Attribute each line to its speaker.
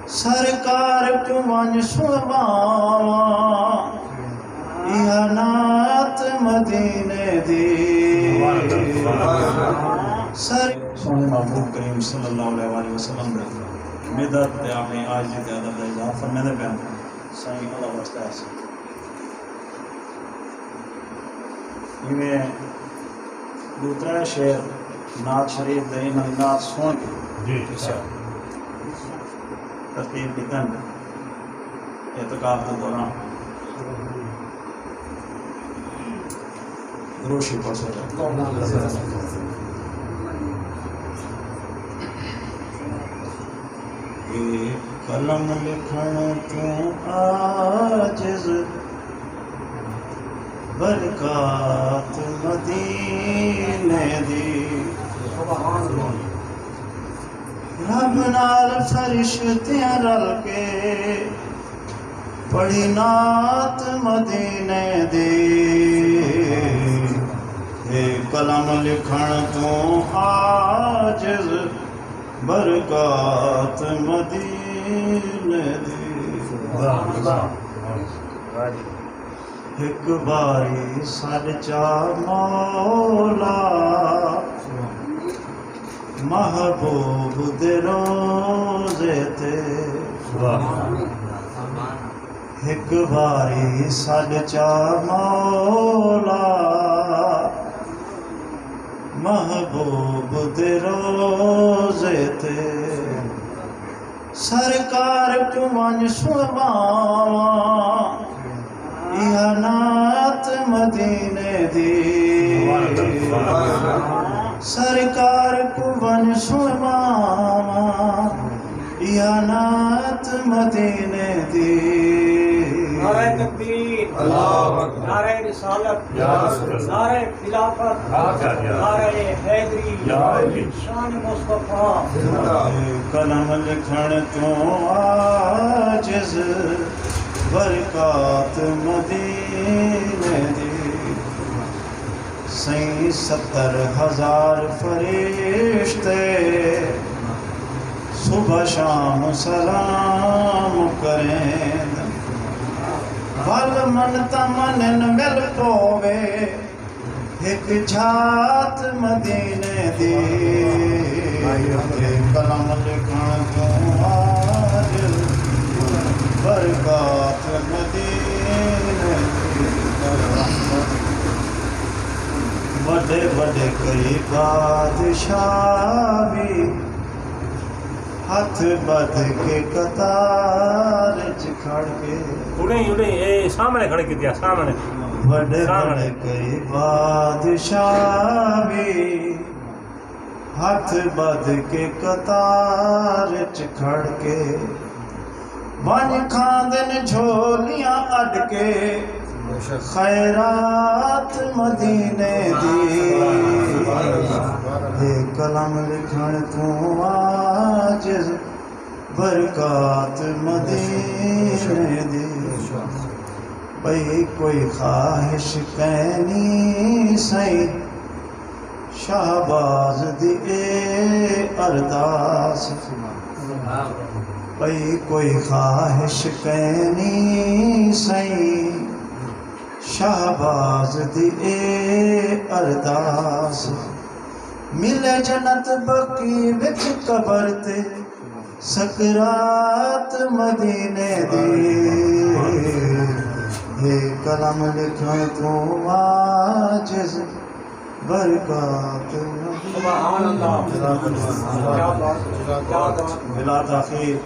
Speaker 1: سرکار کیوں ون سنواں یہ نعت مدینے دی سونے محبوب کریم صلی اللہ علیہ وسلم نے مدد تے اپنی عاجزی تے ادب دا اظہار فرماندے پئے سائیں اللہ واسطے ہے میں دوسرا شعر نعت شریف دے انہاں نعت سن کے
Speaker 2: جی
Speaker 1: ترتیب لکھن اعتکاف کے دوران دروشی پڑھ سکتے قلم لکھن تو عاجز برکات مدینے دی رب نال فرشتیاں رل کے پڑھی نعت مدینے دی اے قلم لکھن تو عاجز برکات مدینے دی ایک باری سچا مولا محبوب دے روزے تے ایک باری سچا مولا محبوب دے روزے تے سرکار کیوں ون سنواں یہ نعت مدینے دی سرکار کو ون سنواں یہ نعت مدینے دی
Speaker 3: نعرہ تکبیر، نعرہ رسالت، نعرہ خلافت، نعرہ حیدری، شان مصطفیٰ
Speaker 1: قلم لکھن تو عاجز برکات مدینے دی سائیں 70,000 فرشتے صبح شام سلام کریں ول من تمن مل پوے ایک جھات مدینے دی قلم لکھن تو عاجز برکات مدینے بڑے بڑے کئی بادشاہ بھی ہاتھ بدھ کے قطار چ کھڑ کے
Speaker 2: سامنے کھڑے کی دیا سامنے
Speaker 1: بڑے بڑے کئی بادشاہ بھی ہاتھ بدھ کے قطار چ کھڑ کے ون کھاندن جھولیاں اڈ کے خیرات مدینے دی اے قلم لکھن تو عاجز برکات مدینے دی بھئی کوئی خواہش کہنی سائیں شہباز دی اے ارداس بھئی کوئی خواہش کہنی سائیں شہباز دی اے ارداس ملے جنت بقی وچ قبر تے سکرات مدینے دی اے قلم لکھن تو عاجز برکات
Speaker 3: سبحان اللہ
Speaker 1: بلا تاخیر